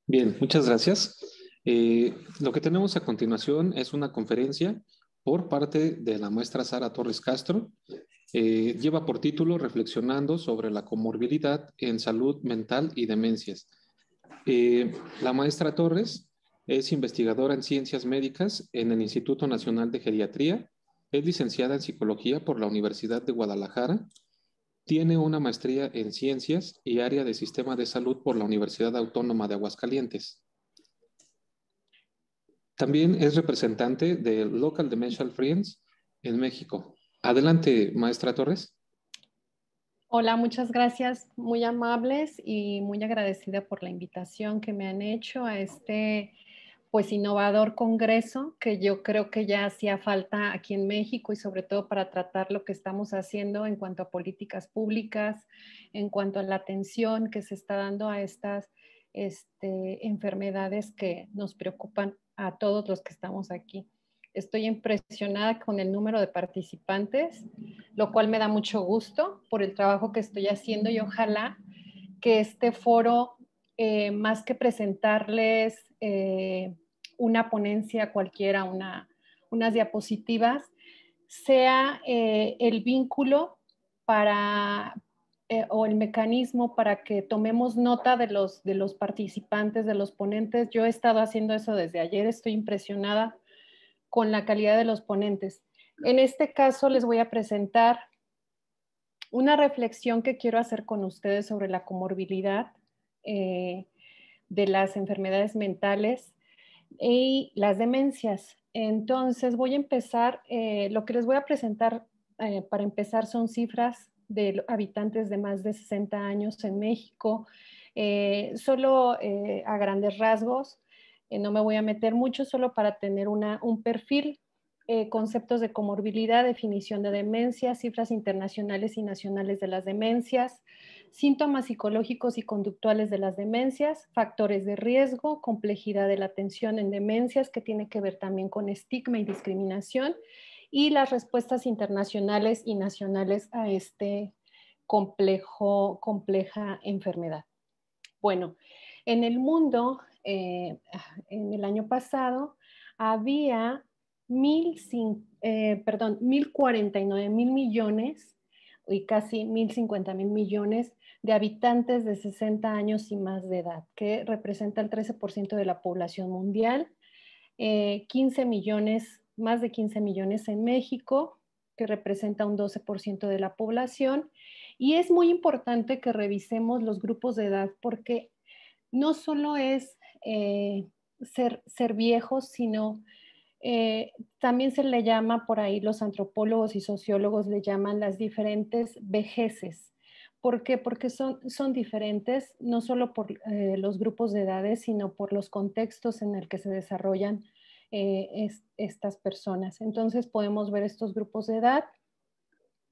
Bien, muchas gracias. Lo que tenemos a continuación es una conferencia por parte de la maestra Sara Torres Castro. Lleva por título Reflexionando sobre la comorbilidad en salud mental y demencias. La maestra Torres es investigadora en ciencias médicas en el Instituto Nacional de Geriatría, es licenciada en psicología por la Universidad de Guadalajara, tiene una maestría en ciencias y área de sistema de salud por la Universidad Autónoma de Aguascalientes. También es representante de Local Dementia Friends en México. Adelante, maestra Torres. Hola, muchas gracias, muy amables y muy agradecida por la invitación que me han hecho a este pues innovador congreso que yo creo que ya hacía falta aquí en México y sobre todo para tratar lo que estamos haciendo en cuanto a políticas públicas, en cuanto a la atención que se está dando a estas enfermedades que nos preocupan a todos los que estamos aquí. Estoy impresionada con el número de participantes, lo cual me da mucho gusto por el trabajo que estoy haciendo y ojalá que este foro, más que presentarles una ponencia cualquiera, unas diapositivas, sea el vínculo para, o el mecanismo para que tomemos nota de los participantes, de los ponentes. Yo he estado haciendo eso desde ayer, estoy impresionada con la calidad de los ponentes. En este caso les voy a presentar una reflexión que quiero hacer con ustedes sobre la comorbilidad de las enfermedades mentales y las demencias. Entonces voy a empezar, lo que les voy a presentar para empezar son cifras de habitantes de más de 60 años en México, solo a grandes rasgos, no me voy a meter mucho, solo para tener un perfil, conceptos de comorbilidad, definición de demencia, cifras internacionales y nacionales de las demencias, síntomas psicológicos y conductuales de las demencias, factores de riesgo, complejidad de la atención en demencias, que tiene que ver también con estigma y discriminación, y las respuestas internacionales y nacionales a este compleja enfermedad. Bueno, en el mundo, en el año pasado, había 1.049 mil millones y casi 1.050 mil millones de habitantes de 60 años y más de edad, que representa el 13% de la población mundial, 15 millones, más de 15 millones en México, que representa un 12% de la población. Y es muy importante que revisemos los grupos de edad porque no solo es ser viejos, sino también se le llama por ahí, los antropólogos y sociólogos le llaman las diferentes vejeces. ¿Por qué? Porque son diferentes, no solo por los grupos de edades, sino por los contextos en el que se desarrollan estas personas. Entonces podemos ver estos grupos de edad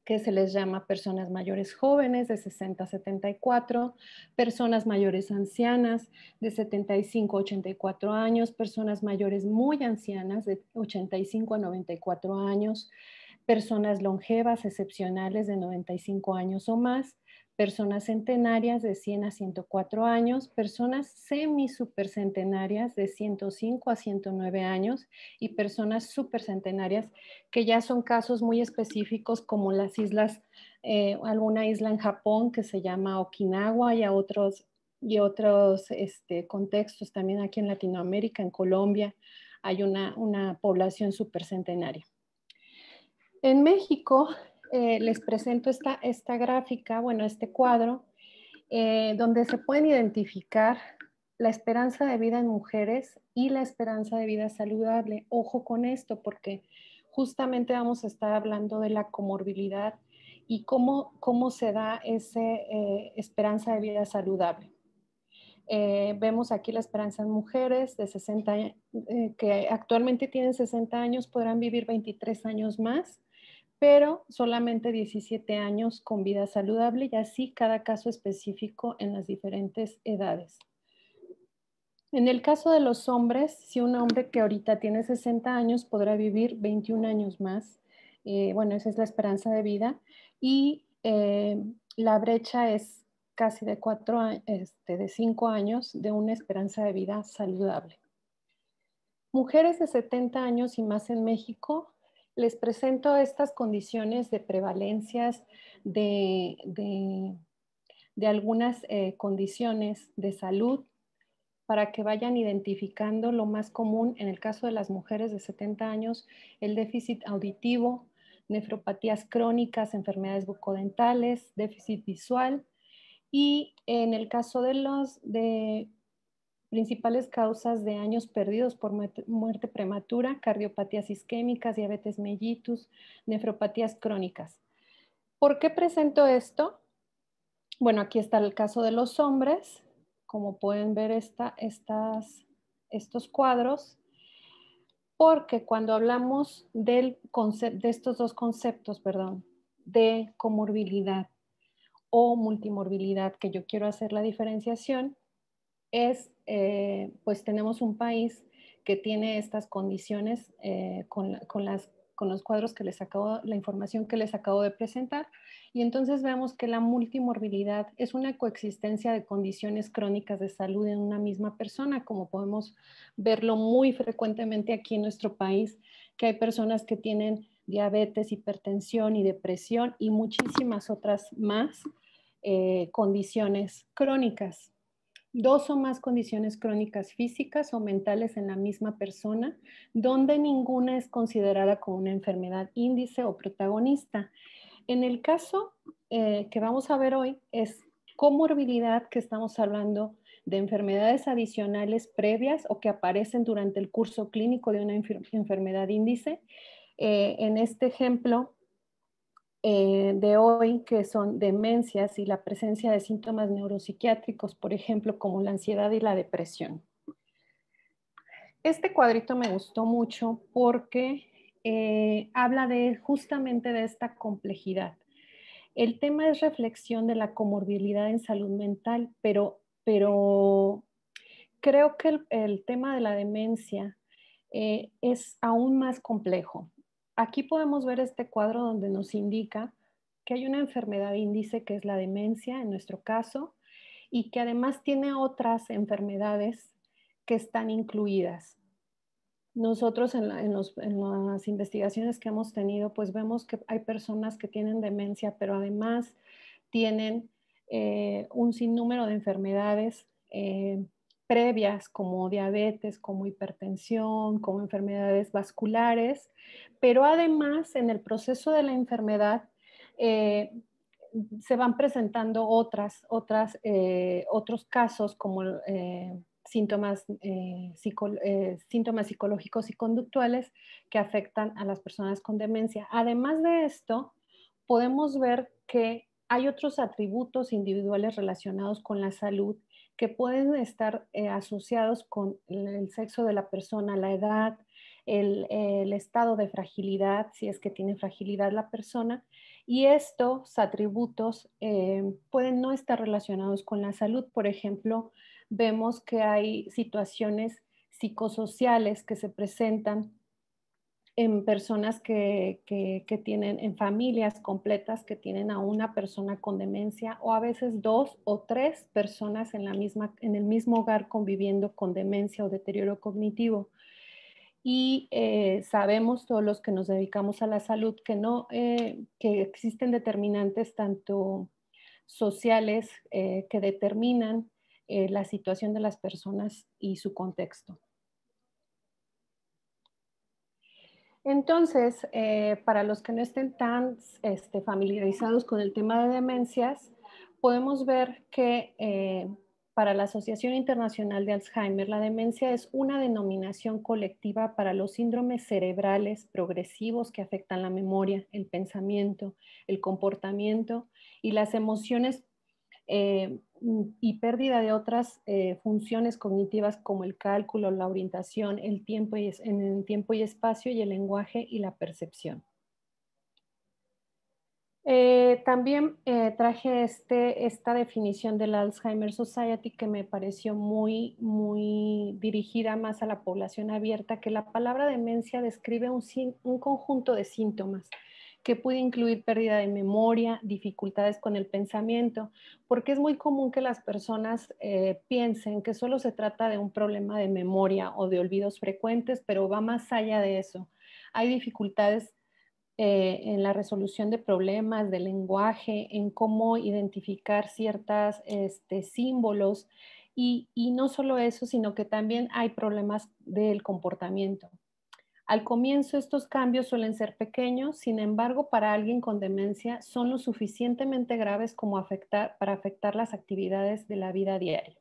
que se les llama personas mayores jóvenes de 60 a 74, personas mayores ancianas de 75 a 84 años, personas mayores muy ancianas de 85 a 94 años, personas longevas excepcionales de 95 años o más, personas centenarias de 100 a 104 años, personas semisupercentenarias de 105 a 109 años y personas supercentenarias que ya son casos muy específicos como las islas, alguna isla en Japón que se llama Okinawa y otros contextos también aquí en Latinoamérica, en Colombia, hay una población supercentenaria. En México les presento esta gráfica, bueno, este cuadro, donde se pueden identificar la esperanza de vida en mujeres y la esperanza de vida saludable. Ojo con esto porque justamente vamos a estar hablando de la comorbilidad y cómo se da esa esperanza de vida saludable. Vemos aquí la esperanza en mujeres de 60, que actualmente tienen 60 años, podrán vivir 23 años más, pero solamente 17 años con vida saludable y así cada caso específico en las diferentes edades. En el caso de los hombres, si un hombre que ahorita tiene 60 años podrá vivir 21 años más, bueno, esa es la esperanza de vida, y la brecha es casi de 5 años de una esperanza de vida saludable. Mujeres de 70 años y más en México, les presento estas condiciones de prevalencias de algunas condiciones de salud para que vayan identificando lo más común en el caso de las mujeres de 70 años, el déficit auditivo, nefropatías crónicas, enfermedades bucodentales, déficit visual y en el caso de los de principales causas de años perdidos por muerte prematura, cardiopatías isquémicas, diabetes mellitus, nefropatías crónicas. ¿Por qué presento esto? Bueno, aquí está el caso de los hombres. Como pueden ver estos cuadros, porque cuando hablamos de estos dos conceptos, perdón, de comorbilidad o multimorbilidad, que yo quiero hacer la diferenciación, es, pues tenemos un país que tiene estas condiciones con los cuadros que les acabo, la información que les acabo de presentar. Y entonces vemos que la multimorbilidad es una coexistencia de condiciones crónicas de salud en una misma persona, como podemos verlo muy frecuentemente aquí en nuestro país, que hay personas que tienen diabetes, hipertensión y depresión y muchísimas otras más condiciones crónicas. Dos o más condiciones crónicas físicas o mentales en la misma persona, donde ninguna es considerada como una enfermedad índice o protagonista. En el caso que vamos a ver hoy es comorbilidad, que estamos hablando de enfermedades adicionales previas o que aparecen durante el curso clínico de una enfermedad índice. En este ejemplo, de hoy, que son demencias y la presencia de síntomas neuropsiquiátricos, por ejemplo, como la ansiedad y la depresión. Este cuadrito me gustó mucho porque habla justamente de esta complejidad. El tema es reflexión de la comorbilidad en salud mental, pero creo que el tema de la demencia es aún más complejo. Aquí podemos ver este cuadro donde nos indica que hay una enfermedad índice que es la demencia en nuestro caso y que además tiene otras enfermedades que están incluidas. Nosotros en las investigaciones que hemos tenido, pues vemos que hay personas que tienen demencia, pero además tienen un sinnúmero de enfermedades previas como diabetes, como hipertensión, como enfermedades vasculares, pero además en el proceso de la enfermedad se van presentando otros casos como síntomas psicológicos y conductuales que afectan a las personas con demencia. Además de esto, podemos ver que hay otros atributos individuales relacionados con la salud que pueden estar asociados con el sexo de la persona, la edad, el estado de fragilidad, si es que tiene fragilidad la persona, y estos atributos pueden no estar relacionados con la salud. Por ejemplo, vemos que hay situaciones psicosociales que se presentan en personas que tienen, en familias completas que tienen a una persona con demencia o a veces dos o tres personas en el mismo hogar conviviendo con demencia o deterioro cognitivo. Y sabemos todos los que nos dedicamos a la salud que existen determinantes tanto sociales que determinan la situación de las personas y su contexto. Entonces, para los que no estén tan familiarizados con el tema de demencias, podemos ver que para la Asociación Internacional de Alzheimer, la demencia es una denominación colectiva para los síndromes cerebrales progresivos que afectan la memoria, el pensamiento, el comportamiento y las emociones y pérdida de otras funciones cognitivas como el cálculo, la orientación, en el tiempo y espacio y el lenguaje y la percepción. También traje esta definición del Alzheimer Society que me pareció muy dirigida más a la población abierta, que la palabra demencia describe un conjunto de síntomas que puede incluir pérdida de memoria, dificultades con el pensamiento, porque es muy común que las personas piensen que solo se trata de un problema de memoria o de olvidos frecuentes, pero va más allá de eso. Hay dificultades en la resolución de problemas, de lenguaje, en cómo identificar ciertos símbolos y no solo eso, sino que también hay problemas del comportamiento. Al comienzo estos cambios suelen ser pequeños, sin embargo, para alguien con demencia son lo suficientemente graves como para afectar las actividades de la vida diaria.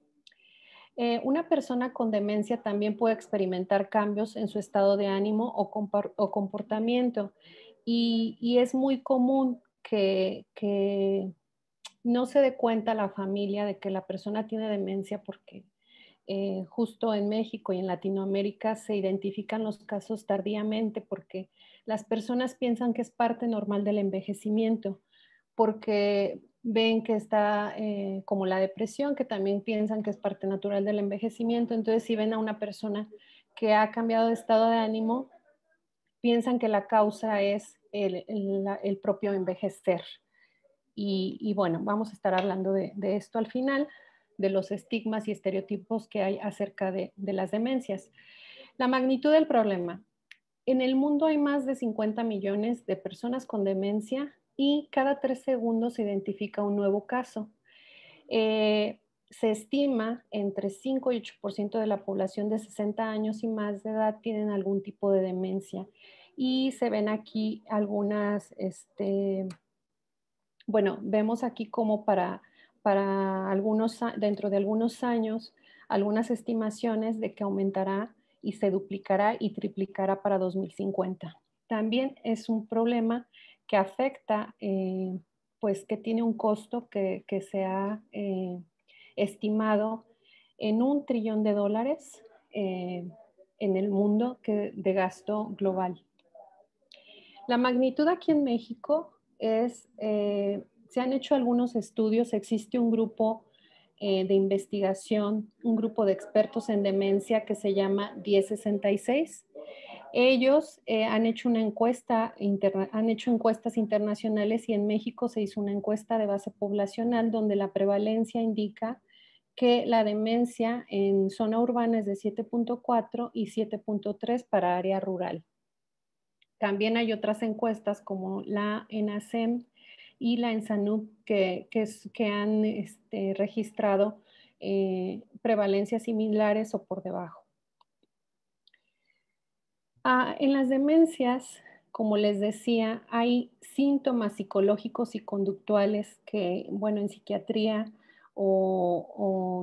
Una persona con demencia también puede experimentar cambios en su estado de ánimo o comportamiento y es muy común que no se dé cuenta la familia de que la persona tiene demencia porque justo en México y en Latinoamérica se identifican los casos tardíamente porque las personas piensan que es parte normal del envejecimiento, porque ven que está como la depresión, que también piensan que es parte natural del envejecimiento. Entonces, si ven a una persona que ha cambiado de estado de ánimo, piensan que la causa es el propio envejecer. Y bueno, vamos a estar hablando de esto al final, de los estigmas y estereotipos que hay acerca de las demencias. La magnitud del problema. En el mundo hay más de 50 millones de personas con demencia y cada 3 segundos se identifica un nuevo caso. Se estima entre 5 y 8% de la población de 60 años y más de edad tienen algún tipo de demencia. Y se ven aquí algunas, bueno, vemos aquí como para algunos, dentro de algunos años, algunas estimaciones de que aumentará y se duplicará y triplicará para 2050. También es un problema que afecta, pues que tiene un costo que se ha estimado en $1 trillón en el mundo de gasto global. La magnitud aquí en México es, se han hecho algunos estudios, existe un grupo de investigación, un grupo de expertos en demencia que se llama 1066. Ellos han hecho una encuesta, han hecho encuestas internacionales y en México se hizo una encuesta de base poblacional donde la prevalencia indica que la demencia en zona urbana es de 7.4 y 7.3 para área rural. También hay otras encuestas como la ENACEM y la ENSANUP que han registrado prevalencias similares o por debajo. En las demencias, como les decía, hay síntomas psicológicos y conductuales que, bueno, en psiquiatría o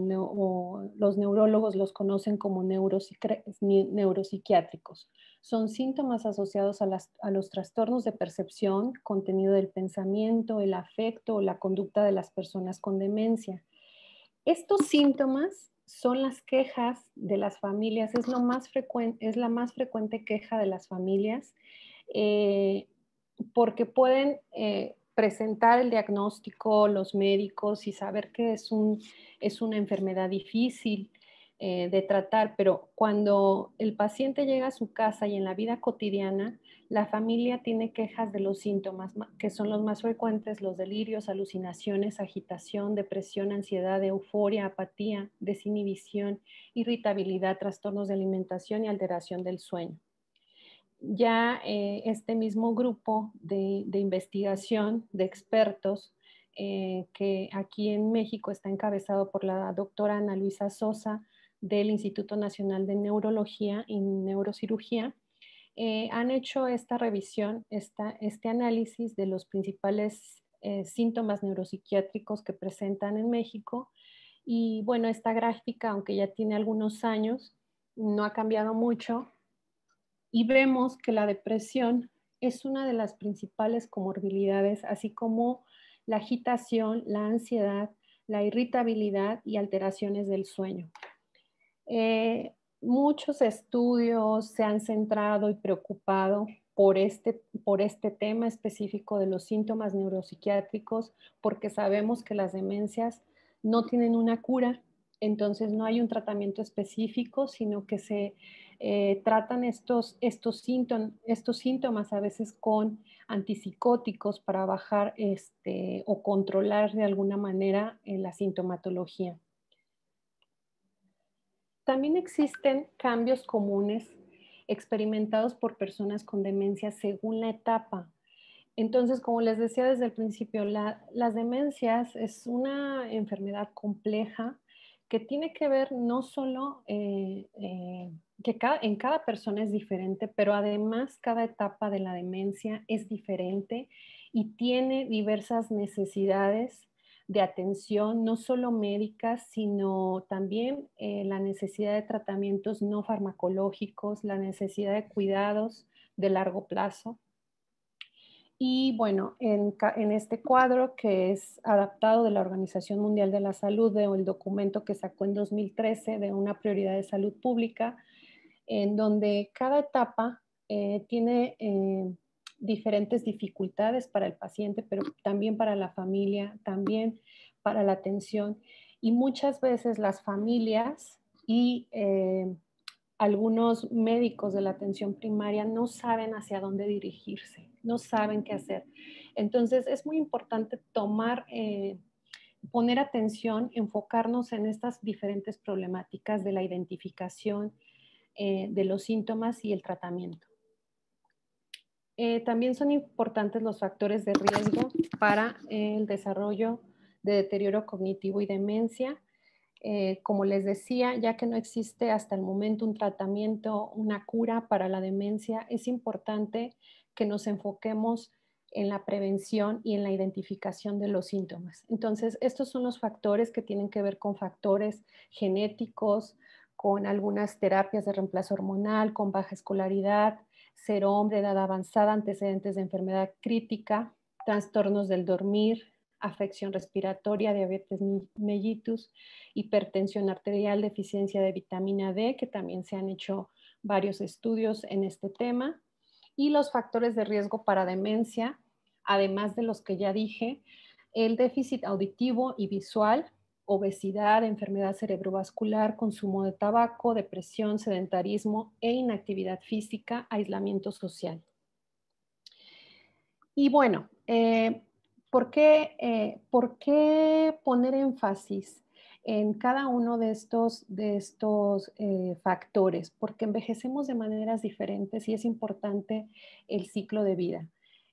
los neurólogos los conocen como neuropsiquiátricos. Son síntomas asociados a los trastornos de percepción, contenido del pensamiento, el afecto o la conducta de las personas con demencia. Estos síntomas son las quejas de las familias, es la más frecuente queja de las familias, porque pueden presentar el diagnóstico los médicos y saber que es una enfermedad difícil de tratar, pero cuando el paciente llega a su casa y en la vida cotidiana, la familia tiene quejas de los síntomas, que son los más frecuentes, los delirios, alucinaciones, agitación, depresión, ansiedad, euforia, apatía, desinhibición, irritabilidad, trastornos de alimentación y alteración del sueño. Ya este mismo grupo de investigación de expertos que aquí en México está encabezado por la doctora Ana Luisa Sosa del Instituto Nacional de Neurología y Neurocirugía, han hecho esta revisión, este análisis de los principales síntomas neuropsiquiátricos que presentan en México. Y bueno, esta gráfica, aunque ya tiene algunos años, no ha cambiado mucho. Y vemos que la depresión es una de las principales comorbilidades, así como la agitación, la ansiedad, la irritabilidad y alteraciones del sueño. Muchos estudios se han centrado y preocupado por este tema específico de los síntomas neuropsiquiátricos, porque sabemos que las demencias no tienen una cura, entonces no hay un tratamiento específico, sino que se tratan estos síntomas a veces con antipsicóticos para bajar o controlar de alguna manera la sintomatología. También existen cambios comunes experimentados por personas con demencia según la etapa. Entonces, como les decía desde el principio, las demencias es una enfermedad compleja que tiene que ver no solo que en cada persona es diferente, pero además cada etapa de la demencia es diferente y tiene diversas necesidades de atención, no solo médicas, sino también la necesidad de tratamientos no farmacológicos, la necesidad de cuidados de largo plazo. Y bueno, en este cuadro que es adaptado de la Organización Mundial de la Salud, de el documento que sacó en 2013 de una prioridad de salud pública, en donde cada etapa tiene diferentes dificultades para el paciente, pero también para la familia, también para la atención. Y muchas veces las familias y algunos médicos de la atención primaria no saben hacia dónde dirigirse, no saben qué hacer. Entonces es muy importante poner atención, enfocarnos en estas diferentes problemáticas de la identificación de los síntomas y el tratamiento. También son importantes los factores de riesgo para el desarrollo de deterioro cognitivo y demencia. Como les decía, ya que no existe hasta el momento un tratamiento, una cura para la demencia, es importante que nos enfoquemos en la prevención y en la identificación de los síntomas. Entonces, estos son los factores que tienen que ver con factores genéticos, con algunas terapias de reemplazo hormonal, con baja escolaridad, ser hombre, edad avanzada, antecedentes de enfermedad crítica, trastornos del dormir, afección respiratoria, diabetes mellitus, hipertensión arterial, deficiencia de vitamina D, que también se han hecho varios estudios en este tema, y los factores de riesgo para demencia, además de los que ya dije, el déficit auditivo y visual, obesidad, enfermedad cerebrovascular, consumo de tabaco, depresión, sedentarismo e inactividad física, aislamiento social. Y bueno, ¿por qué poner énfasis en cada uno de estos factores? Porque envejecemos de maneras diferentes y es importante el ciclo de vida,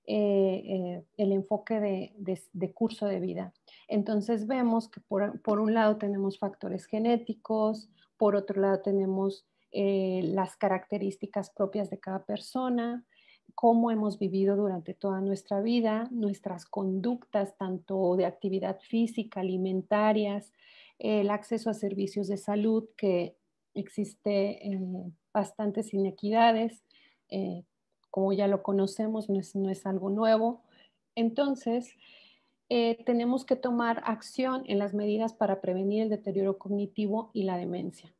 el enfoque de curso de vida. Entonces vemos que por un lado tenemos factores genéticos, por otro lado tenemos las características propias de cada persona, cómo hemos vivido durante toda nuestra vida, nuestras conductas, tanto de actividad física, alimentarias, el acceso a servicios de salud, que existe bastantes inequidades, como ya lo conocemos, no es algo nuevo. Entonces, tenemos que tomar acción en las medidas para prevenir el deterioro cognitivo y la demencia.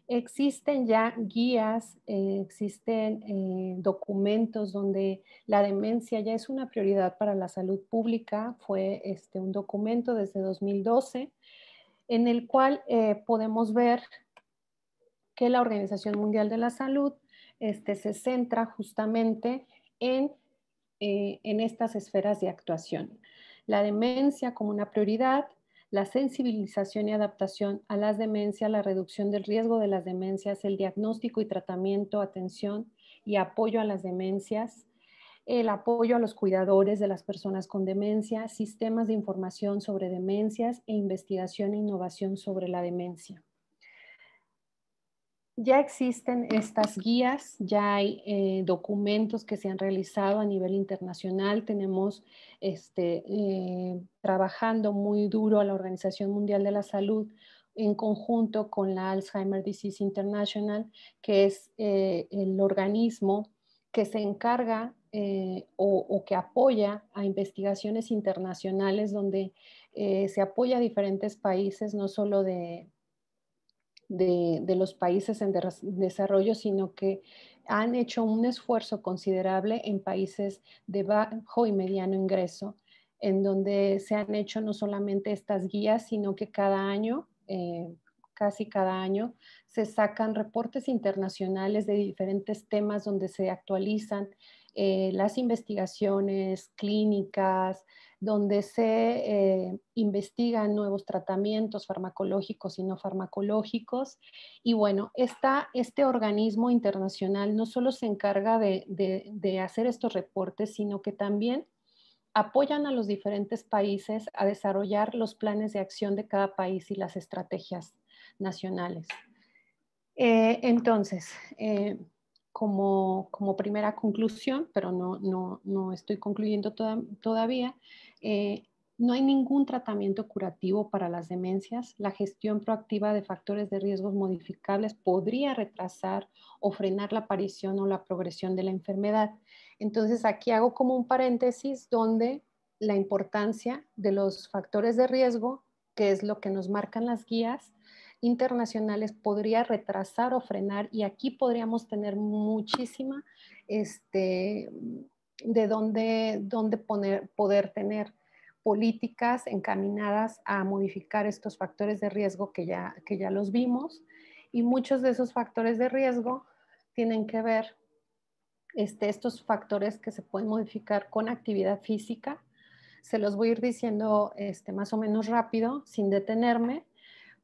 Existen ya guías, existen documentos donde la demencia ya es una prioridad para la salud pública. Fue un documento desde 2012 en el cual podemos ver que la Organización Mundial de la Salud se centra justamente en estas esferas de actuación. La demencia como una prioridad, la sensibilización y adaptación a las demencias, la reducción del riesgo de las demencias, el diagnóstico y tratamiento, atención y apoyo a las demencias, el apoyo a los cuidadores de las personas con demencia, sistemas de información sobre demencias e investigación e innovación sobre la demencia. Ya existen estas guías, ya hay documentos que se han realizado a nivel internacional. Tenemos trabajando muy duro a la Organización Mundial de la Salud en conjunto con la Alzheimer Disease International, que es el organismo que se encarga o que apoya a investigaciones internacionales donde se apoya a diferentes países, no solo de de los países en desarrollo, sino que han hecho un esfuerzo considerable en países de bajo y mediano ingreso, en donde se han hecho no solamente estas guías, sino que cada año, casi cada año, se sacan reportes internacionales de diferentes temas donde se actualizan las investigaciones clínicas, donde se investigan nuevos tratamientos farmacológicos y no farmacológicos. Y bueno, este organismo internacional no solo se encarga de hacer estos reportes, sino que también apoyan a los diferentes países a desarrollar los planes de acción de cada país y las estrategias nacionales. Entonces, como primera conclusión, pero no estoy concluyendo todavía, no hay ningún tratamiento curativo para las demencias. La gestión proactiva de factores de riesgos modificables podría retrasar o frenar la aparición o la progresión de la enfermedad. Entonces, aquí hago como un paréntesis donde la importancia de los factores de riesgo, que es lo que nos marcan las guías internacionales, podría retrasar o frenar, y aquí podríamos tener muchísima de dónde poder tener políticas encaminadas a modificar estos factores de riesgo que ya los vimos, y muchos de esos factores de riesgo tienen que ver, estos factores que se pueden modificar con actividad física. Se los voy a ir diciendo más o menos rápido, sin detenerme,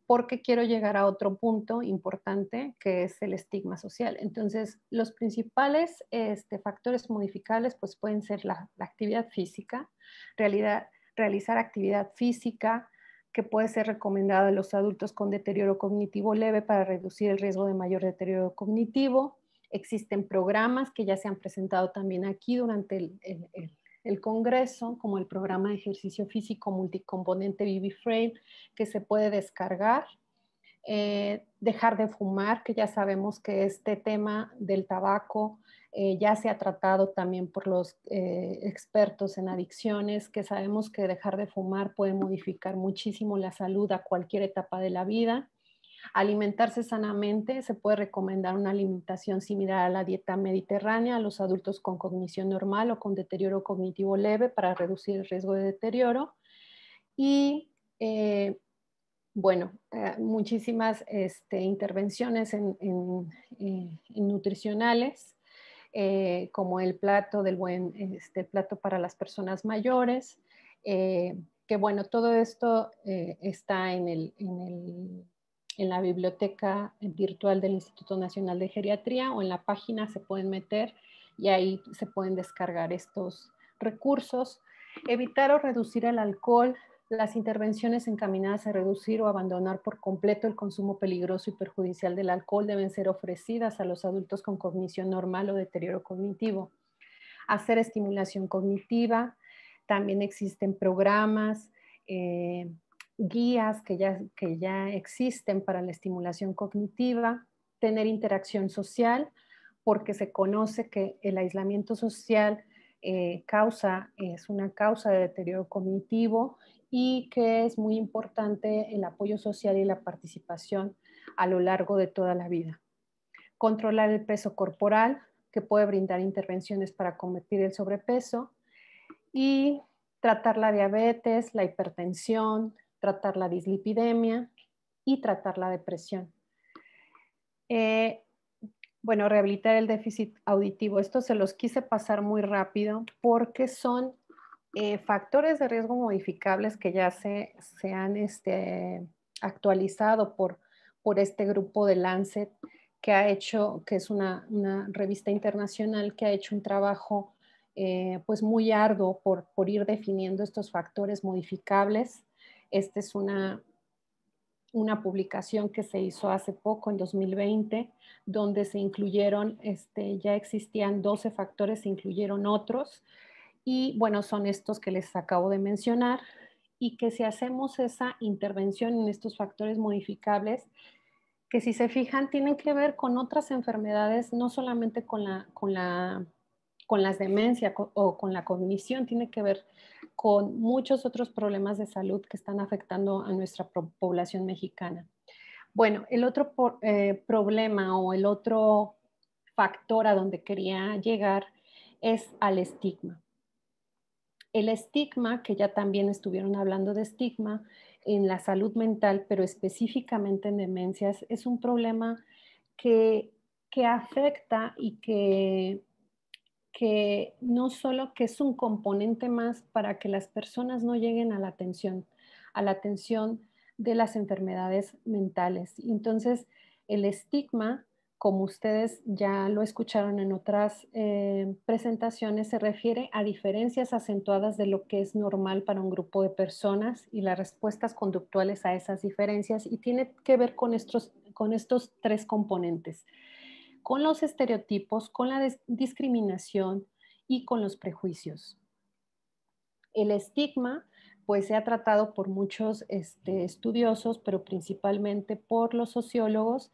porque quiero llegar a otro punto importante, que es el estigma social. Entonces, los principales factores modificables pues, pueden ser la actividad física, realizar actividad física, que puede ser recomendada a los adultos con deterioro cognitivo leve para reducir el riesgo de mayor deterioro cognitivo. Existen programas que ya se han presentado también aquí durante el Congreso, como el programa de ejercicio físico multicomponente BB-Frame, que se puede descargar. Dejar de fumar, que ya sabemos que este tema del tabaco ya se ha tratado también por los expertos en adicciones, que sabemos que dejar de fumar puede modificar muchísimo la salud a cualquier etapa de la vida. Alimentarse sanamente, se puede recomendar una alimentación similar a la dieta mediterránea a los adultos con cognición normal o con deterioro cognitivo leve para reducir el riesgo de deterioro. Y bueno, muchísimas intervenciones en nutricionales, como el plato plato para las personas mayores, que bueno, todo esto está en la biblioteca virtual del Instituto Nacional de Geriatría, o en la página se pueden meter y ahí se pueden descargar estos recursos. Evitar o reducir el alcohol. Las intervenciones encaminadas a reducir o abandonar por completo el consumo peligroso y perjudicial del alcohol deben ser ofrecidas a los adultos con cognición normal o deterioro cognitivo. Hacer estimulación cognitiva. También existen programas, guías que ya existen para la estimulación cognitiva. Tener interacción social, porque se conoce que el aislamiento social es una causa de deterioro cognitivo, y que es muy importante el apoyo social y la participación a lo largo de toda la vida. Controlar el peso corporal, que puede brindar intervenciones para combatir el sobrepeso, y tratar la diabetes, la hipertensión, tratar la dislipidemia y tratar la depresión. Bueno, rehabilitar el déficit auditivo. Esto se los quise pasar muy rápido porque son factores de riesgo modificables que ya se han actualizado por este grupo de Lancet, que es una revista internacional que ha hecho un trabajo pues muy arduo por ir definiendo estos factores modificables. Esta es una publicación que se hizo hace poco, en 2020, donde se incluyeron, ya existían 12 factores, se incluyeron otros, y bueno, son estos que les acabo de mencionar, y que si hacemos esa intervención en estos factores modificables, que si se fijan tienen que ver con otras enfermedades, no solamente con las demencias o con la cognición, tiene que ver con muchos otros problemas de salud que están afectando a nuestra población mexicana. Bueno, el otro problema o el otro factor a donde quería llegar es al estigma. El estigma, que ya también estuvieron hablando de estigma en la salud mental, pero específicamente en demencias, es un problema que, que afecta y que no solo que es un componente más para que las personas no lleguen a la atención de las enfermedades mentales. Entonces, el estigma, como ustedes ya lo escucharon en otras presentaciones, se refiere a diferencias acentuadas de lo que es normal para un grupo de personas y las respuestas conductuales a esas diferencias, y tiene que ver con estos tres componentes: con los estereotipos, con la discriminación y con los prejuicios. El estigma, pues se ha tratado por muchos estudiosos, pero principalmente por los sociólogos,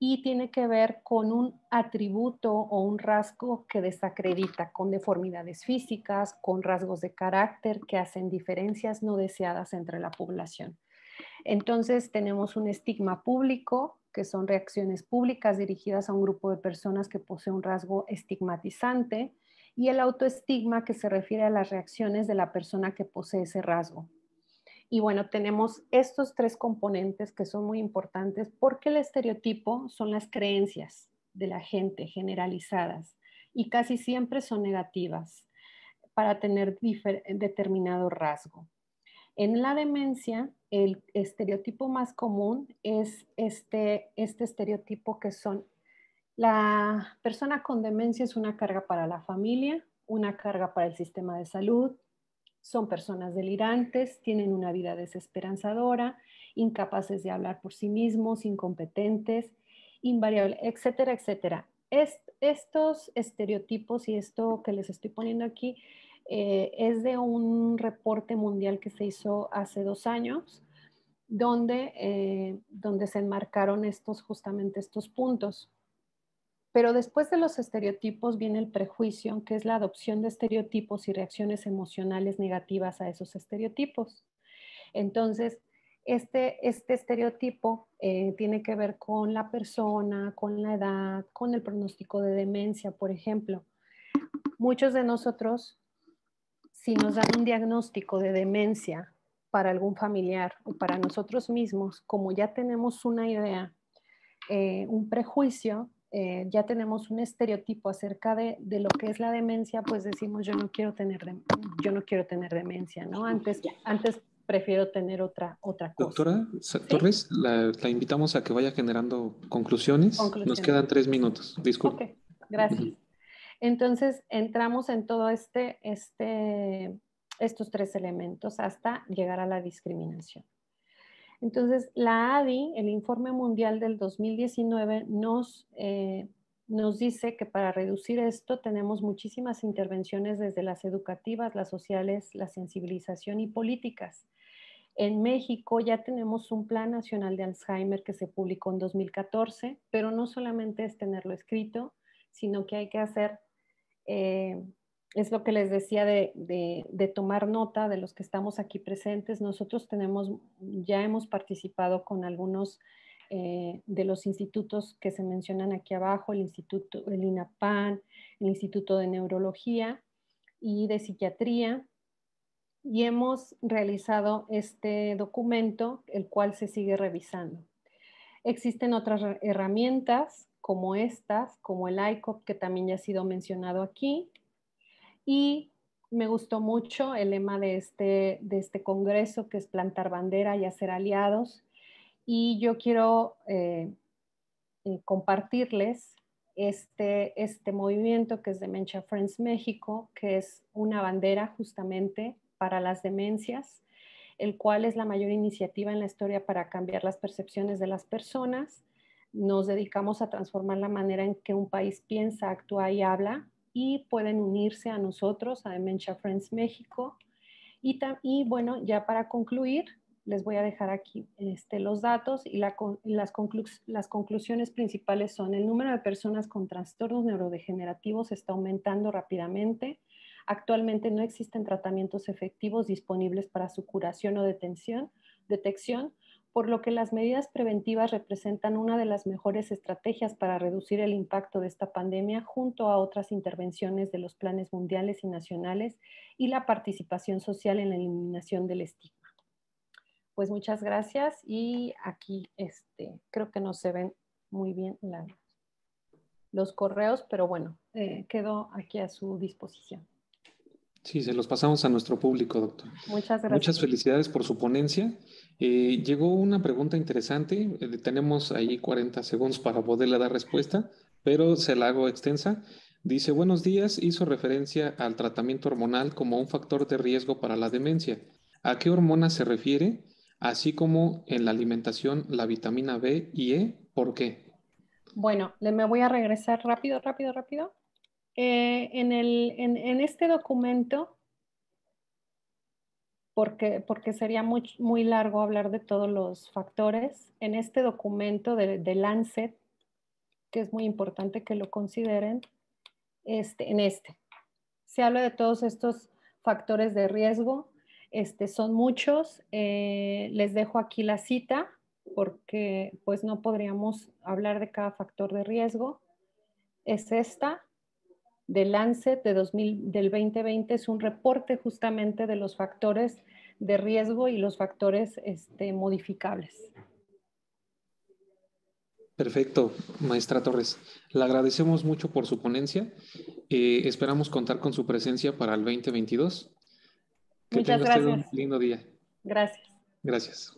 y tiene que ver con un atributo o un rasgo que desacredita, con deformidades físicas, con rasgos de carácter que hacen diferencias no deseadas entre la población. Entonces tenemos un estigma público, que son reacciones públicas dirigidas a un grupo de personas que posee un rasgo estigmatizante, y el autoestigma, que se refiere a las reacciones de la persona que posee ese rasgo. Y bueno, tenemos estos tres componentes que son muy importantes, porque el estereotipo son las creencias de la gente generalizadas y casi siempre son negativas para tener determinado rasgo. En la demencia, el estereotipo más común es este estereotipo, que son: la persona con demencia es una carga para la familia, una carga para el sistema de salud, son personas delirantes, tienen una vida desesperanzadora, incapaces de hablar por sí mismos, incompetentes, invariables, etcétera, etcétera. Estos estereotipos y esto que les estoy poniendo aquí es de un reporte mundial que se hizo hace 2 años, donde se enmarcaron justamente estos puntos. Pero después de los estereotipos viene el prejuicio, que es la adopción de estereotipos y reacciones emocionales negativas a esos estereotipos. Entonces, este estereotipo tiene que ver con la persona, con la edad, con el pronóstico de demencia, por ejemplo. Muchos de nosotros, si nos dan un diagnóstico de demencia para algún familiar o para nosotros mismos, como ya tenemos una idea, un prejuicio, ya tenemos un estereotipo acerca de lo que es la demencia, pues decimos: yo no quiero tener demencia, ¿no? Antes prefiero tener otra cosa. Doctora ¿Sí? Torres, la invitamos a que vaya generando conclusiones. Nos Conclusiones. quedan 3 minutos. Ok, Disculpe. gracias. Ujú. Entonces entramos en todo estos tres elementos hasta llegar a la discriminación. Entonces, la ADI, el Informe Mundial del 2019, nos dice que para reducir esto tenemos muchísimas intervenciones, desde las educativas, las sociales, la sensibilización y políticas. En México ya tenemos un Plan Nacional de Alzheimer que se publicó en 2014, pero no solamente es tenerlo escrito, sino que hay que hacer, eh, es lo que les decía de tomar nota de los que estamos aquí presentes. Nosotros ya hemos participado con algunos de los institutos que se mencionan aquí abajo: el INAPAN, el Instituto de Neurología y de Psiquiatría, y hemos realizado este documento, el cual se sigue revisando. Existen otras herramientas como estas, como el ICOP, que también ya ha sido mencionado aquí, y me gustó mucho el lema de este congreso, que es plantar bandera y hacer aliados. Y yo quiero compartirles este movimiento, que es Dementia Friends México, que es una bandera justamente para las demencias, el cual es la mayor iniciativa en la historia para cambiar las percepciones de las personas. Nos dedicamos a transformar la manera en que un país piensa, actúa y habla, y pueden unirse a nosotros, a Dementia Friends México. Y bueno, ya para concluir, les voy a dejar aquí los datos, y las conclusiones principales son: el número de personas con trastornos neurodegenerativos está aumentando rápidamente. Actualmente no existen tratamientos efectivos disponibles para su curación o detección, por lo que las medidas preventivas representan una de las mejores estrategias para reducir el impacto de esta pandemia junto a otras intervenciones de los planes mundiales y nacionales y la participación social en la eliminación del estigma. Pues muchas gracias y aquí creo que no se ven muy bien los correos, pero bueno, quedo aquí a su disposición. Sí, se los pasamos a nuestro público, doctor. Muchas gracias. Muchas felicidades por su ponencia. Llegó una pregunta interesante. Tenemos ahí 40 segundos para poderle dar respuesta, pero se la hago extensa. Dice, buenos días, hizo referencia al tratamiento hormonal como un factor de riesgo para la demencia. ¿A qué hormona se refiere? Así como en la alimentación, la vitamina B y E, ¿por qué? Bueno, me voy a regresar rápido. En este documento, porque sería muy largo hablar de todos los factores, en este documento de Lancet, que es muy importante que lo consideren, se habla de todos estos factores de riesgo, son muchos, les dejo aquí la cita, porque pues no podríamos hablar de cada factor de riesgo. Es esta, de Lancet del 2020, es un reporte justamente de los factores de riesgo y los factores modificables. Perfecto, maestra Torres. Le agradecemos mucho por su ponencia. Esperamos contar con su presencia para el 2022. Que Muchas tenga usted un gracias. lindo día. Gracias. Gracias.